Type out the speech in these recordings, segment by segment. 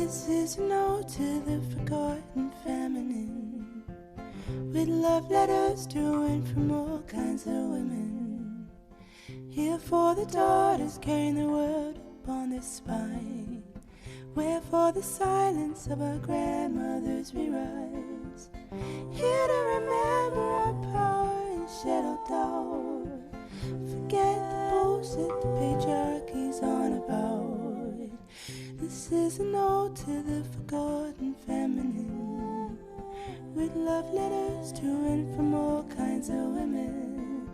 This is a note to the forgotten feminine, with love letters to and from all kinds of women. Here for the daughters carrying the world upon their spine, wherefore the silence of our grandmothers we rise. Here to remember our power and shed our doubt. Forget the bullshit the patriarchy's on about. This is an ode to the forgotten feminine, with love letters to and from all kinds of women.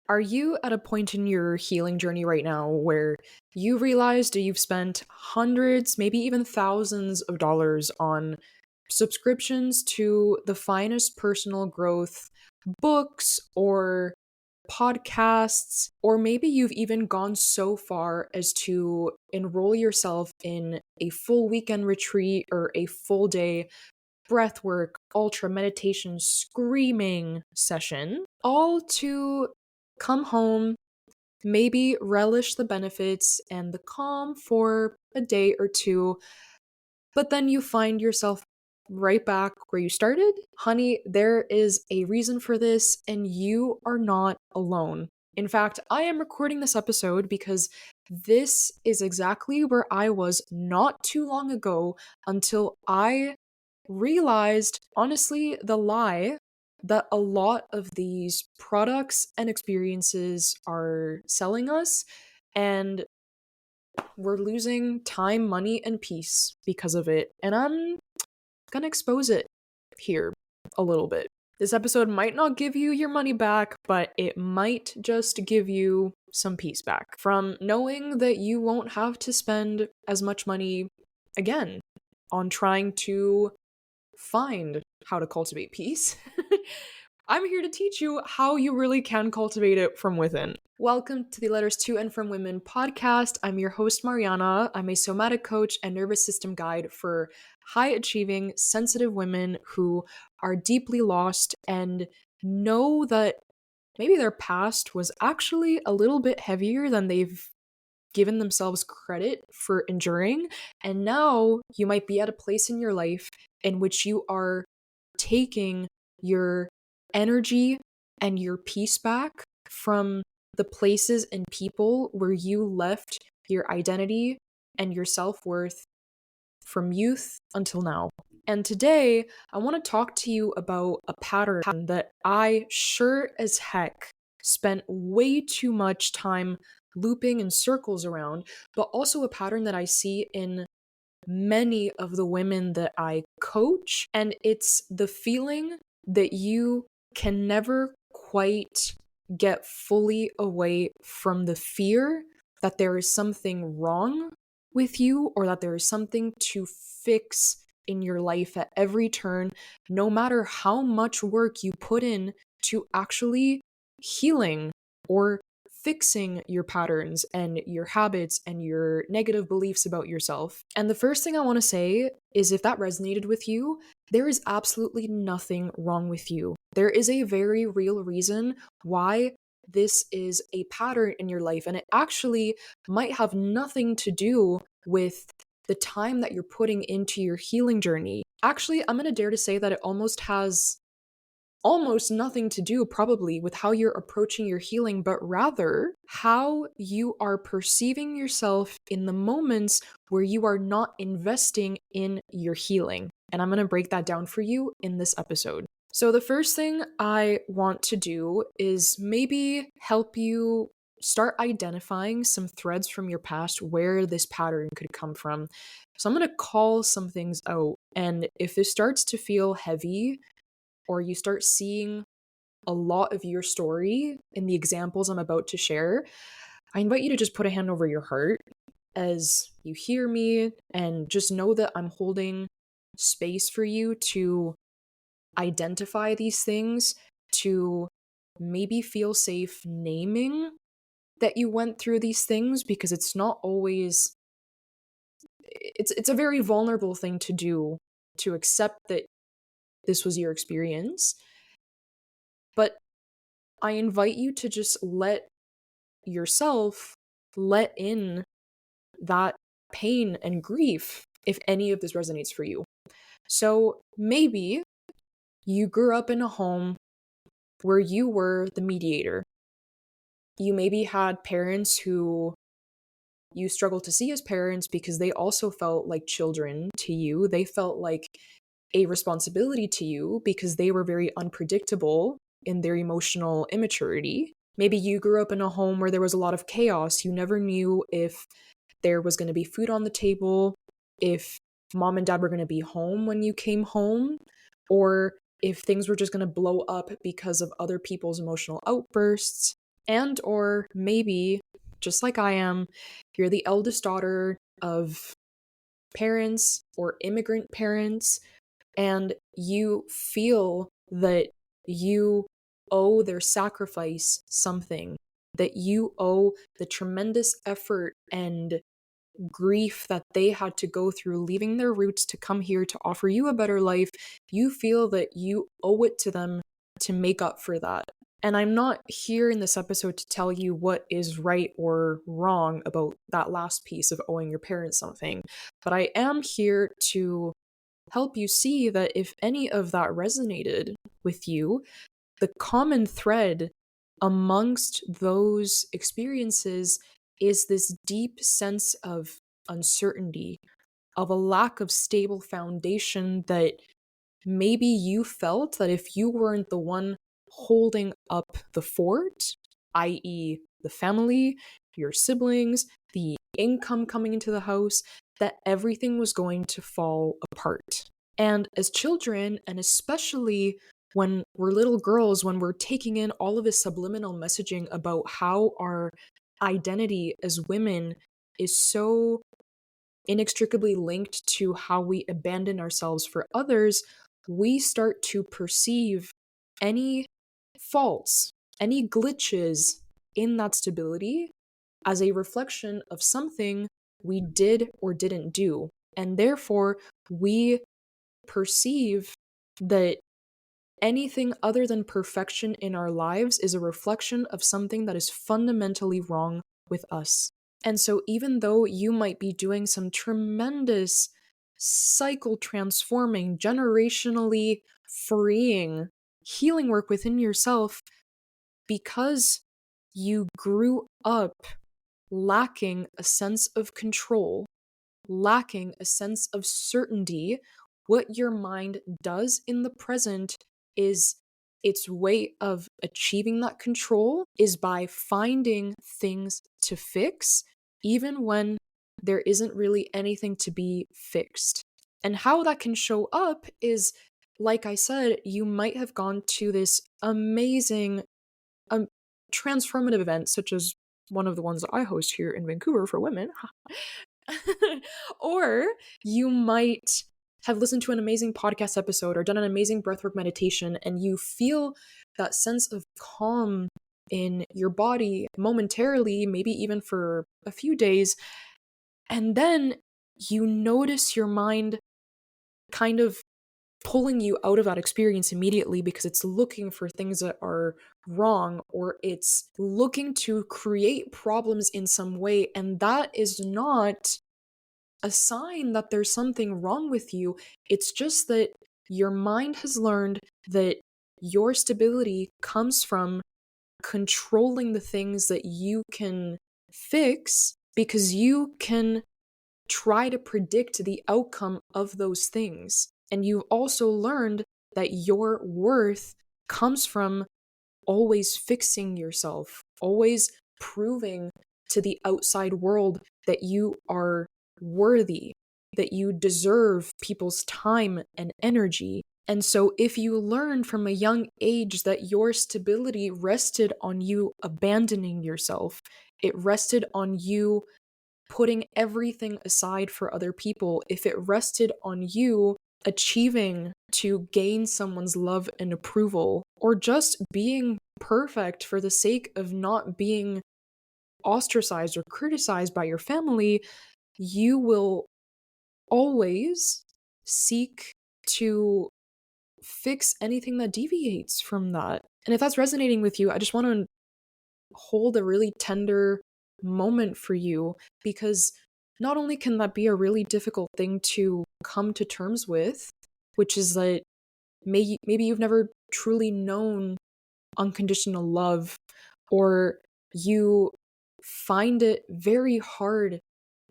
Are you at a point in your healing journey right now where you realized you've spent hundreds, maybe even thousands of dollars on subscriptions to the finest personal growth books or podcasts, or maybe you've even gone so far as to enroll yourself in a full weekend retreat or a full day breathwork, ultra meditation, screaming session, all to come home, maybe relish the benefits and the calm for a day or two, but then you find yourself right back where you started? Honey, there is a reason for this, and you are not alone. In fact, I am recording this episode because this is exactly where I was not too long ago until I realized, honestly, the lie that a lot of these products and experiences are selling us, and we're losing time, money, and peace because of it. And I'm gonna expose it here a little bit. This episode might not give you your money back, but it might just give you some peace back from knowing that you won't have to spend as much money again on trying to find how to cultivate peace. I'm here to teach you how you really can cultivate it from within. Welcome to the Letters to and From Women podcast. I'm your host, Mariana. I'm a somatic coach and nervous system guide for high achieving, sensitive women who are deeply lost and know that maybe their past was actually a little bit heavier than they've given themselves credit for enduring. And now you might be at a place in your life in which you are taking your energy and your peace back from the places and people where you left your identity and your self-worth from youth until now. And today, I want to talk to you about a pattern that I sure as heck spent way too much time looping in circles around, but also a pattern that I see in many of the women that I coach. And it's the feeling that you can never quite get fully away from the fear that there is something wrong with you or that there is something to fix in your life at every turn, no matter how much work you put in to actually healing or fixing your patterns and your habits and your negative beliefs about yourself. And the first thing I want to say is if that resonated with you, there is absolutely nothing wrong with you. There is a very real reason why this is a pattern in your life, and it actually might have nothing to do with the time that you're putting into your healing journey. Actually, I'm going to dare to say that it almost has almost nothing to do probably with how you're approaching your healing, but rather how you are perceiving yourself in the moments where you are not investing in your healing. And I'm going to break that down for you in this episode. So the first thing I want to do is maybe help you start identifying some threads from your past where this pattern could come from. So I'm going to call some things out. And if this starts to feel heavy, or you start seeing a lot of your story in the examples I'm about to share, I invite you to just put a hand over your heart as you hear me and just know that I'm holding space for you to identify these things, to maybe feel safe naming that you went through these things, because it's not always it's a very vulnerable thing to do, to accept that this was your experience. But I invite you to just let yourself let in that pain and grief if any of this resonates for you. So maybe you grew up in a home where you were the mediator. You maybe had parents who you struggled to see as parents because they also felt like children to you. They felt like a responsibility to you because they were very unpredictable in their emotional immaturity. Maybe you grew up in a home where there was a lot of chaos. You never knew if there was going to be food on the table, if mom and dad were going to be home when you came home, or if things were just going to blow up because of other people's emotional outbursts. And or maybe, just like I am, you're the eldest daughter of parents or immigrant parents, and you feel that you owe their sacrifice something, that you owe the tremendous effort and grief that they had to go through leaving their roots to come here to offer you a better life. You feel that you owe it to them to make up for that. And I'm not here in this episode to tell you what is right or wrong about that last piece of owing your parents something, but I am here to help you see that if any of that resonated with you, the common thread amongst those experiences is this deep sense of uncertainty, of a lack of stable foundation that maybe you felt that if you weren't the one holding up the fort, i.e., the family, your siblings, the income coming into the house, that everything was going to fall apart. And as children, and especially when we're little girls, when we're taking in all of this subliminal messaging about how our identity as women is so inextricably linked to how we abandon ourselves for others, we start to perceive any faults, any glitches in that stability as a reflection of something we did or didn't do. And therefore, we perceive that anything other than perfection in our lives is a reflection of something that is fundamentally wrong with us. And so, even though you might be doing some tremendous cycle transforming, generationally freeing healing work within yourself, because you grew up lacking a sense of control, lacking a sense of certainty, what your mind does in the present is its way of achieving that control is by finding things to fix, even when there isn't really anything to be fixed. And how that can show up is, like I said, you might have gone to this amazing, transformative event, such as one of the ones that I host here in Vancouver for women. Or you might have listened to an amazing podcast episode or done an amazing breathwork meditation, and you feel that sense of calm in your body momentarily, maybe even for a few days. And then you notice your mind kind of pulling you out of that experience immediately because it's looking for things that are wrong, or it's looking to create problems in some way. And that is not a sign that there's something wrong with you. It's just that your mind has learned that your stability comes from controlling the things that you can fix because you can try to predict the outcome of those things. And you've also learned that your worth comes from always fixing yourself, always proving to the outside world that you are worthy, that you deserve people's time and energy. And so, if you learn from a young age that your stability rested on you abandoning yourself, it rested on you putting everything aside for other people, if it rested on you achieving to gain someone's love and approval, or just being perfect for the sake of not being ostracized or criticized by your family, you will always seek to fix anything that deviates from that. And if that's resonating with you, I just want to hold a really tender moment for you, because not only can that be a really difficult thing to come to terms with, which is that maybe you've never truly known unconditional love, or you find it very hard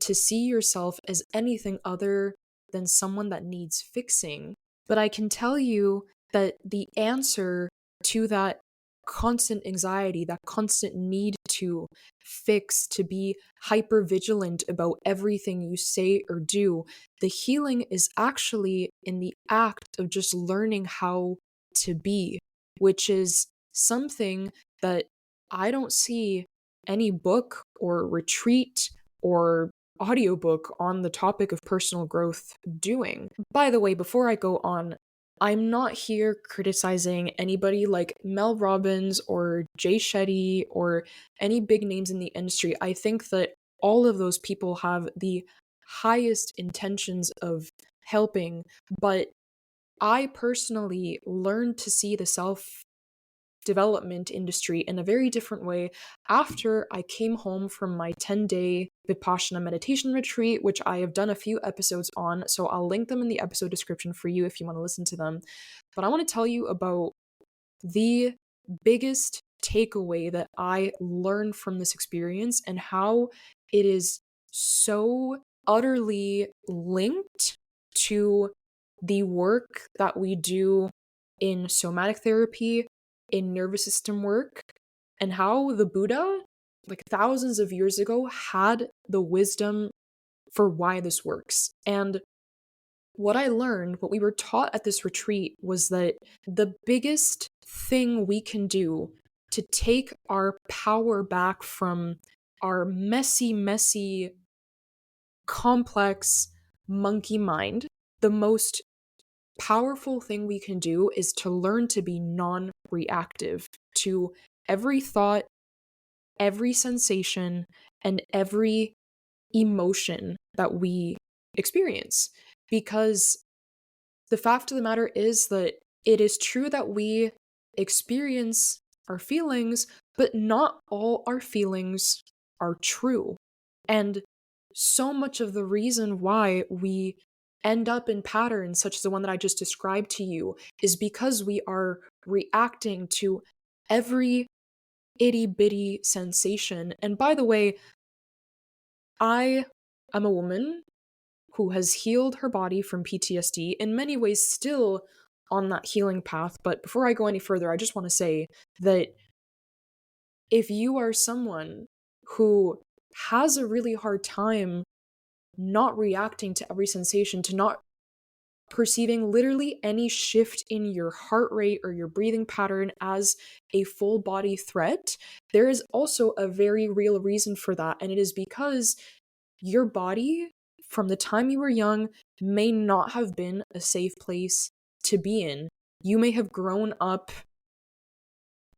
to see yourself as anything other than someone that needs fixing. But I can tell you that the answer to that constant anxiety, that constant need to fix, to be hyper vigilant about everything you say or do, the healing is actually in the act of just learning how to be, which is something that I don't see any book or retreat or audiobook on the topic of personal growth doing. By the way, before I go on, I'm not here criticizing anybody like Mel Robbins or Jay Shetty or any big names in the industry. I think that all of those people have the highest intentions of helping, but I personally learned to see the self development industry in a very different way after I came home from my 10-day Vipassana meditation retreat, which I have done a few episodes on, so I'll link them in the episode description for you if you want to listen to them. But I want to tell you about the biggest takeaway that I learned from this experience and how it is so utterly linked to the work that we do in somatic therapy, in nervous system work, and how the Buddha, like thousands of years ago, had the wisdom for why this works. And what I learned, what we were taught at this retreat, was that the biggest thing we can do to take our power back from our messy, complex monkey mind, the most powerful thing we can do is to learn to be non-reactive to every thought, every sensation, and every emotion that we experience. Because the fact of the matter is that it is true that we experience our feelings, but not all our feelings are true. And so much of the reason why we end up in patterns such as the one that I just described to you is because we are reacting to every itty bitty sensation. And by the way, I am a woman who has healed her body from PTSD, in many ways still on that healing path. But before I go any further, I just want to say that if you are someone who has a really hard time not reacting to every sensation, to not perceiving literally any shift in your heart rate or your breathing pattern as a full body threat, there is also a very real reason for that. And it is because your body, from the time you were young, may not have been a safe place to be in. You may have grown up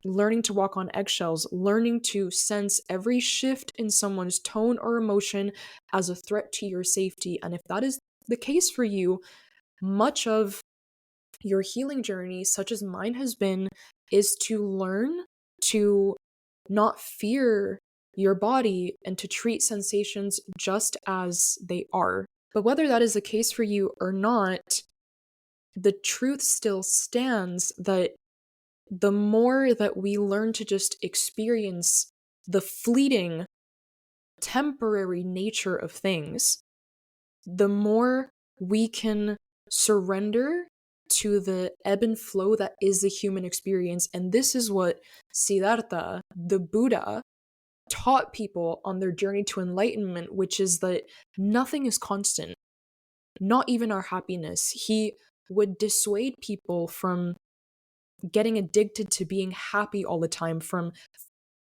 learning to walk on eggshells, learning to sense every shift in someone's tone or emotion as a threat to your safety. And if that is the case for you, much of your healing journey, such as mine has been, is to learn to not fear your body and to treat sensations just as they are. But whether that is the case for you or not, the truth still stands that the more that we learn to just experience the fleeting, temporary nature of things, the more we can surrender to the ebb and flow that is the human experience. And this is what Siddhartha, the Buddha, taught people on their journey to enlightenment, which is that nothing is constant, not even our happiness. He would dissuade people from getting addicted to being happy all the time, from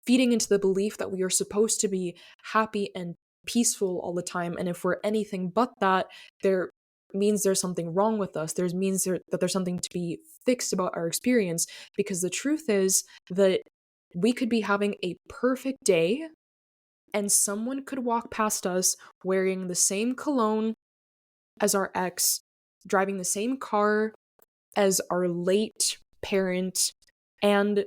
feeding into the belief that we are supposed to be happy and peaceful all the time. And if we're anything but that, there means there's something wrong with us. That there's something to be fixed about our experience. Because the truth is that we could be having a perfect day and someone could walk past us wearing the same cologne as our ex, driving the same car, as our late parent, and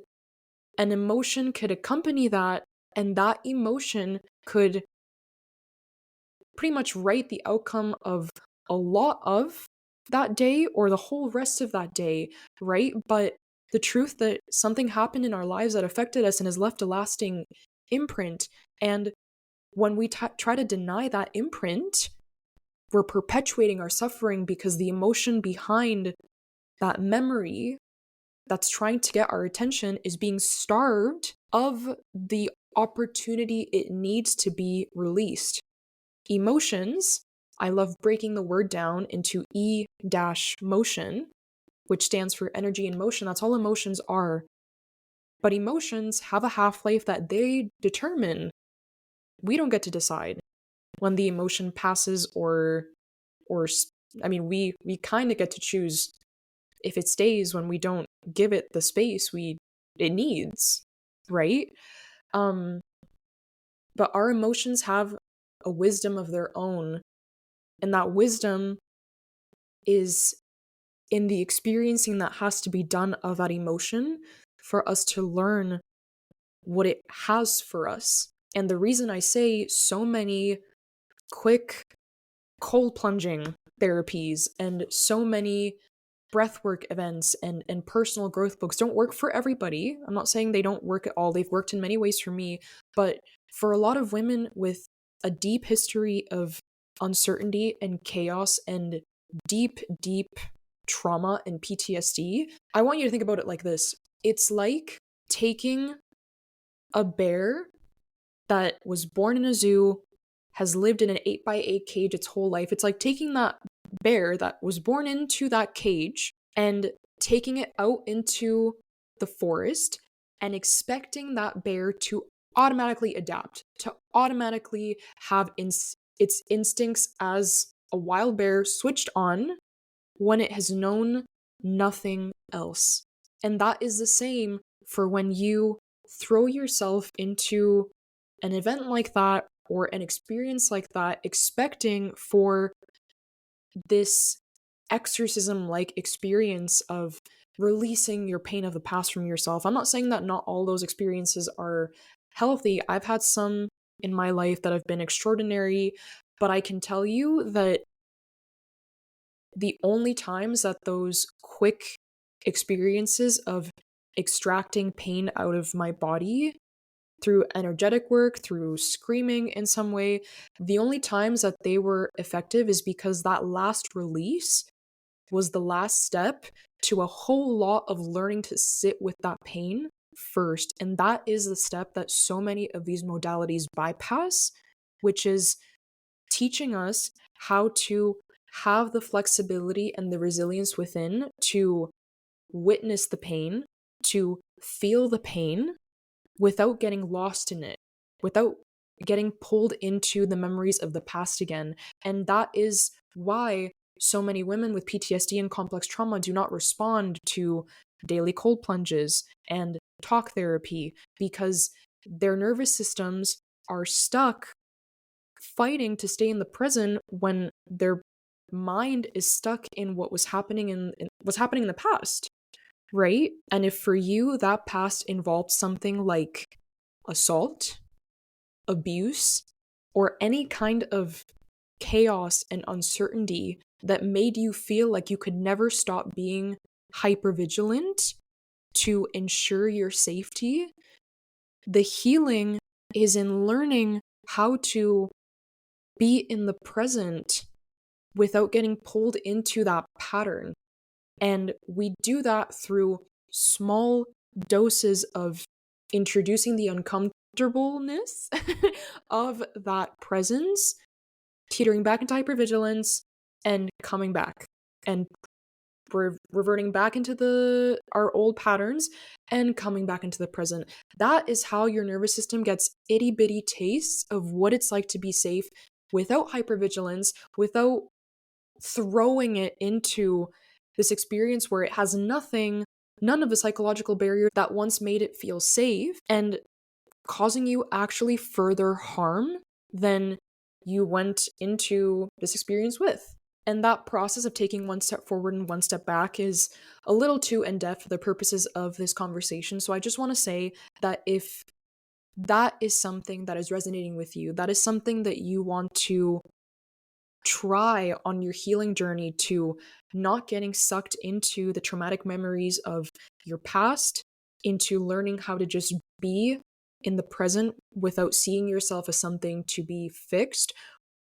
an emotion could accompany that, and that emotion could pretty much write the outcome of a lot of that day or the whole rest of that day, right? But the truth that something happened in our lives that affected us and has left a lasting imprint, and when we try to deny that imprint, we're perpetuating our suffering because the emotion behind that memory that's trying to get our attention is being starved of the opportunity it needs to be released. Emotions, I love breaking the word down into E-motion, which stands for energy in motion. That's all emotions are. But emotions have a half-life that they determine. We don't get to decide when the emotion passes or I mean, we kind of get to choose if it stays when we don't give it the space it needs, right? But our emotions have a wisdom of their own, and that wisdom is in the experiencing that has to be done of that emotion for us to learn what it has for us. And the reason I say so many quick cold plunging therapies and so many breathwork events and personal growth books don't work for everybody. I'm not saying they don't work at all. They've worked in many ways for me, but for a lot of women with a deep history of uncertainty and chaos and deep, deep trauma and PTSD, I want you to think about it like this. It's like taking a bear that was born in a zoo, has lived in an 8x8 cage its whole life. It's like taking that bear that was born into that cage and taking it out into the forest and expecting that bear to automatically adapt, to automatically have its instincts as a wild bear switched on when it has known nothing else. And that is the same for when you throw yourself into an event like that or an experience like that, expecting for this exorcism like experience of releasing your pain of the past from yourself. I'm not saying that not all those experiences are healthy. I've had some in my life that have been extraordinary, but I can tell you that the only times that those quick experiences of extracting pain out of my body through energetic work, through screaming in some way, the only times that they were effective is because that last release was the last step to a whole lot of learning to sit with that pain first. And that is the step that so many of these modalities bypass, which is teaching us how to have the flexibility and the resilience within to witness the pain, to feel the pain without getting lost in it, without getting pulled into the memories of the past again. And that is why so many women with PTSD and complex trauma do not respond to daily cold plunges and talk therapy, because their nervous systems are stuck fighting to stay in the present when their mind is stuck in what was happening in what's happening in the past, right? And if for you that past involved something like assault, abuse, or any kind of chaos and uncertainty that made you feel like you could never stop being hypervigilant to ensure your safety, the healing is in learning how to be in the present without getting pulled into that pattern. And we do that through small doses of introducing the uncomfortableness of that presence, teetering back into hypervigilance, and coming back. And we're reverting back into our old patterns and coming back into the present. That is how your nervous system gets itty bitty tastes of what it's like to be safe without hypervigilance, without throwing it into this experience where it has none of the psychological barrier that once made it feel safe, and causing you actually further harm than you went into this experience with. And that process of taking one step forward and one step back is a little too in depth for the purposes of this conversation. So I just want to say that if that is something that is resonating with you, that is something that you want to try on your healing journey, to not getting sucked into the traumatic memories of your past, into learning how to just be in the present without seeing yourself as something to be fixed,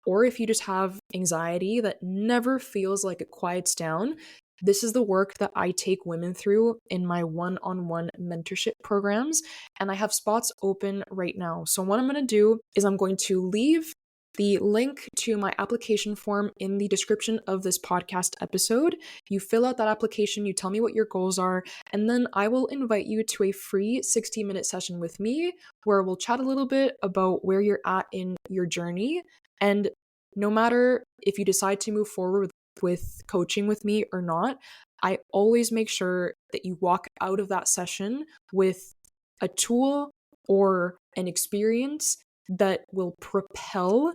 or if you just have anxiety that never feels like it quiets down, this is the work that I take women through in my one-on-one mentorship programs, and I have spots open right now. So what I'm going to do is I'm going to leave the link to my application form in the description of this podcast episode. You fill out that application, you tell me what your goals are, and then I will invite you to a free 60-minute session with me where we'll chat a little bit about where you're at in your journey. And no matter if you decide to move forward with coaching with me or not, I always make sure that you walk out of that session with a tool or an experience that will propel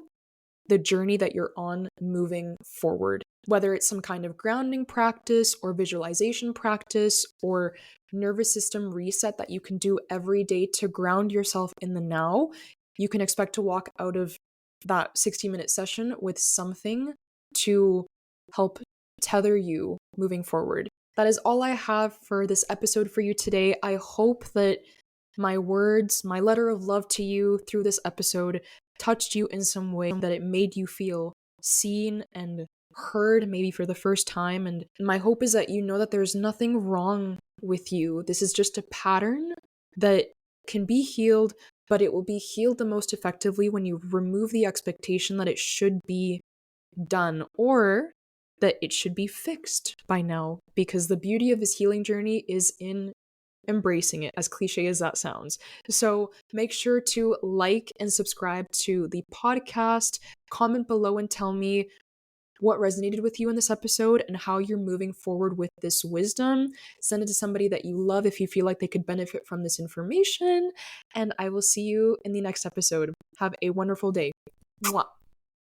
the journey that you're on moving forward. Whether it's some kind of grounding practice or visualization practice or nervous system reset that you can do every day to ground yourself in the now, you can expect to walk out of that 60-minute session with something to help tether you moving forward. That is all I have for this episode for you today. I hope that my words, my letter of love to you through this episode touched you in some way, that it made you feel seen and heard, maybe for the first time. And my hope is that you know that there's nothing wrong with you. This is just a pattern that can be healed, but it will be healed the most effectively when you remove the expectation that it should be done or that it should be fixed by now. Because the beauty of this healing journey is in embracing it, as cliche as that sounds. So make sure to like and subscribe to the podcast, comment below and tell me what resonated with you in this episode and how you're moving forward with this wisdom. Send it to somebody that you love if you feel like they could benefit from this information. And I will see you in the next episode. Have a wonderful day. Mwah.